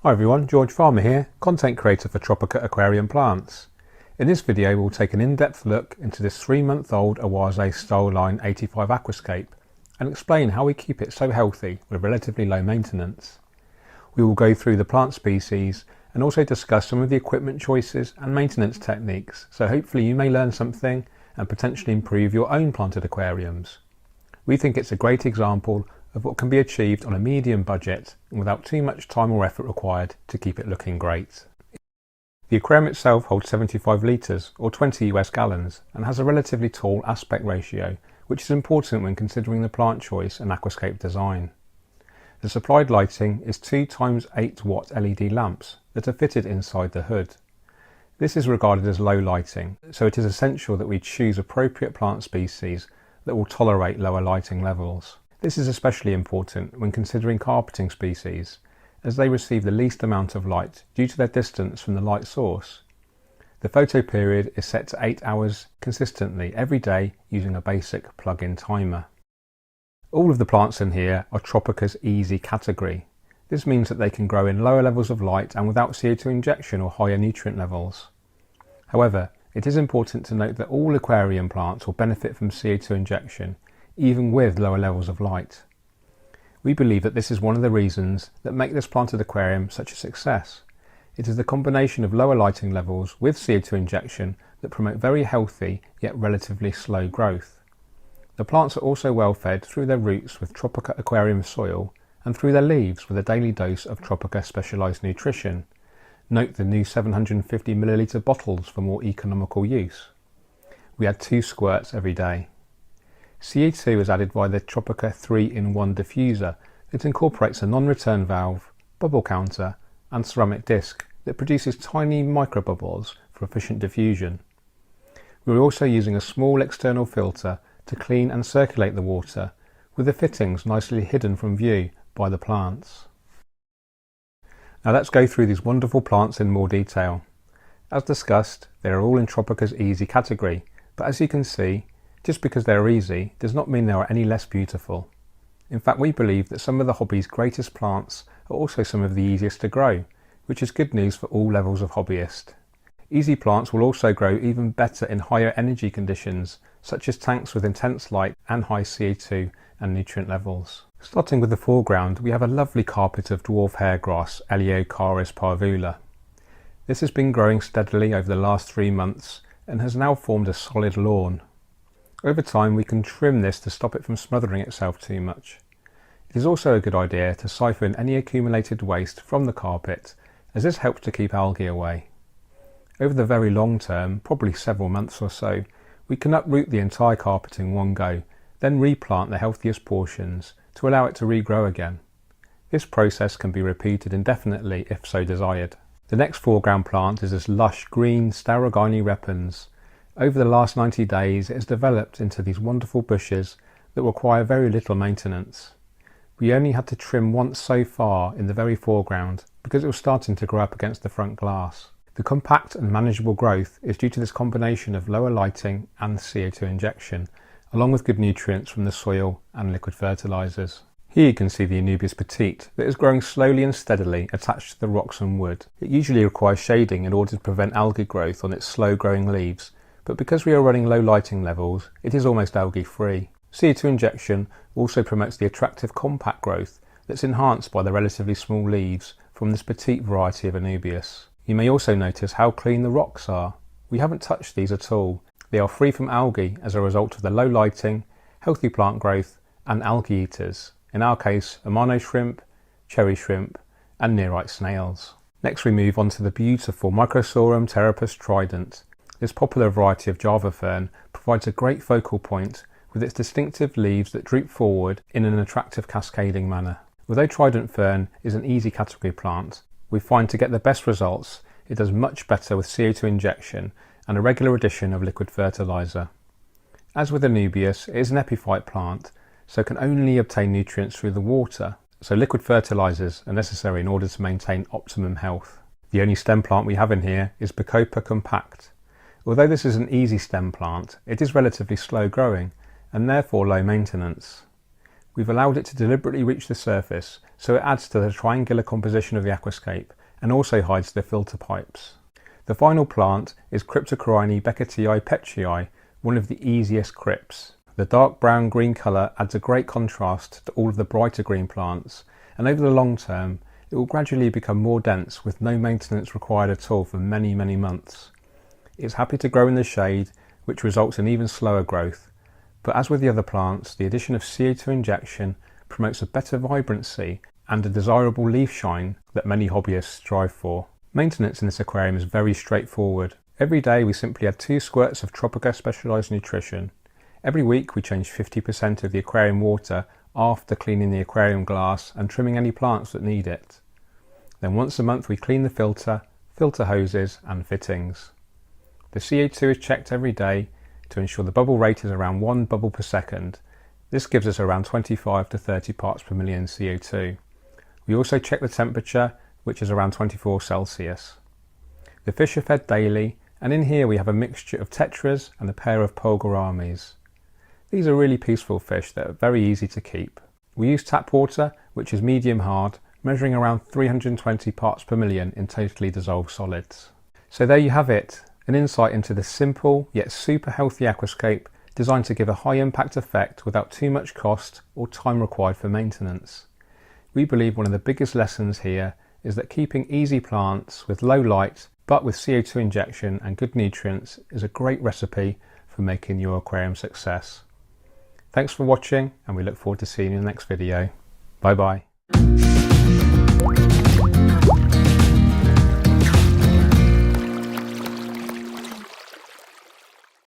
Hi everyone, George Farmer here, content creator for Tropica Aquarium Plants. In this video we'll take an in-depth look into this 3-month-old Awase Style Line 85 aquascape and explain how we keep it so healthy with relatively low maintenance. We will go through the plant species and also discuss some of the equipment choices and maintenance techniques, so hopefully you may learn something and potentially improve your own planted aquariums. We think it's a great example of what can be achieved on a medium budget and without too much time or effort required to keep it looking great. The aquarium itself holds 75 litres or 20 US gallons and has a relatively tall aspect ratio, which is important when considering the plant choice and aquascape design. The supplied lighting is 2x8 watt LED lamps that are fitted inside the hood. This is regarded as low lighting, so it is essential that we choose appropriate plant species that will tolerate lower lighting levels. This is especially important when considering carpeting species, as they receive the least amount of light due to their distance from the light source. The photo period is set to 8 hours consistently every day using a basic plug-in timer. All of the plants in here are Tropica's easy category. This means that they can grow in lower levels of light and without CO2 injection or higher nutrient levels. However, it is important to note that all aquarium plants will benefit from CO2 injection, even with lower levels of light. We believe that this is one of the reasons that make this planted aquarium such a success. It is the combination of lower lighting levels with CO2 injection that promote very healthy yet relatively slow growth. The plants are also well fed through their roots with Tropica aquarium soil and through their leaves with a daily dose of Tropica specialised nutrition. Note the new 750ml bottles for more economical use. We add 2 squirts every day. CO2 is added via the Tropica 3-in-1 diffuser that incorporates a non-return valve, bubble counter and ceramic disc that produces tiny microbubbles for efficient diffusion. We are also using a small external filter to clean and circulate the water, with the fittings nicely hidden from view by the plants. Now let's go through these wonderful plants in more detail. As discussed, they are all in Tropica's easy category, but as you can see, just because they are easy does not mean they are any less beautiful. In fact, we believe that some of the hobby's greatest plants are also some of the easiest to grow, which is good news for all levels of hobbyist. Easy plants will also grow even better in higher energy conditions, such as tanks with intense light and high CO2 and nutrient levels. Starting with the foreground, we have a lovely carpet of dwarf hairgrass, Eleocharis parvula. This has been growing steadily over the last 3 months and has now formed a solid lawn. Over time we can trim this to stop it from smothering itself too much. It is also a good idea to siphon any accumulated waste from the carpet, as this helps to keep algae away. Over the very long term, probably several months or so, we can uproot the entire carpet in one go, then replant the healthiest portions to allow it to regrow again. This process can be repeated indefinitely if so desired. The next foreground plant is this lush green Staurogine repens. Over the last 90 days it has developed into these wonderful bushes that require very little maintenance. We only had to trim once so far in the very foreground because it was starting to grow up against the front glass. The compact and manageable growth is due to this combination of lower lighting and CO2 injection, along with good nutrients from the soil and liquid fertilisers. Here you can see the Anubias petite that is growing slowly and steadily attached to the rocks and wood. It usually requires shading in order to prevent algae growth on its slow growing leaves, but because we are running low lighting levels, it is almost algae free. CO2 injection also promotes the attractive compact growth that's enhanced by the relatively small leaves from this petite variety of Anubias. You may also notice how clean the rocks are. We haven't touched these at all. They are free from algae as a result of the low lighting, healthy plant growth and algae eaters, in our case amano shrimp, cherry shrimp and nearite snails. Next we move on to the beautiful Microsorum terapus trident. This popular variety of Java fern provides a great focal point with its distinctive leaves that droop forward in an attractive cascading manner. Although trident fern is an easy category plant, we find to get the best results it does much better with CO2 injection and a regular addition of liquid fertiliser. As with Anubias, it is an epiphyte plant, so can only obtain nutrients through the water, so liquid fertilisers are necessary in order to maintain optimum health. The only stem plant we have in here is Bacopa compact. Although this is an easy stem plant, it is relatively slow growing and therefore low maintenance. We've allowed it to deliberately reach the surface, so it adds to the triangular composition of the aquascape and also hides the filter pipes. The final plant is Cryptocoryne becketii petrii, one of the easiest crypts. The dark brown-green colour adds a great contrast to all of the brighter green plants, and over the long term it will gradually become more dense with no maintenance required at all for many months. It's happy to grow in the shade, which results in even slower growth, but as with the other plants, the addition of CO2 injection promotes a better vibrancy and a desirable leaf shine that many hobbyists strive for. Maintenance in this aquarium is very straightforward. Every day we simply add 2 squirts of Tropica specialised nutrition. Every week we change 50% of the aquarium water after cleaning the aquarium glass and trimming any plants that need it. Then once a month we clean the filter hoses and fittings. The CO2 is checked every day to ensure the bubble rate is around 1 bubble per second. This gives us around 25 to 30 parts per million CO2. We also check the temperature, which is around 24 Celsius. The fish are fed daily, and in here we have a mixture of tetras and a pair of polgaramis. These are really peaceful fish that are very easy to keep. We use tap water, which is medium hard, measuring around 320 parts per million in totally dissolved solids. So there you have it. An insight into the simple yet super healthy aquascape designed to give a high impact effect without too much cost or time required for maintenance. We believe one of the biggest lessons here is that keeping easy plants with low light but with CO2 injection and good nutrients is a great recipe for making your aquarium success. Thanks for watching, and we look forward to seeing you in the next video. Bye bye.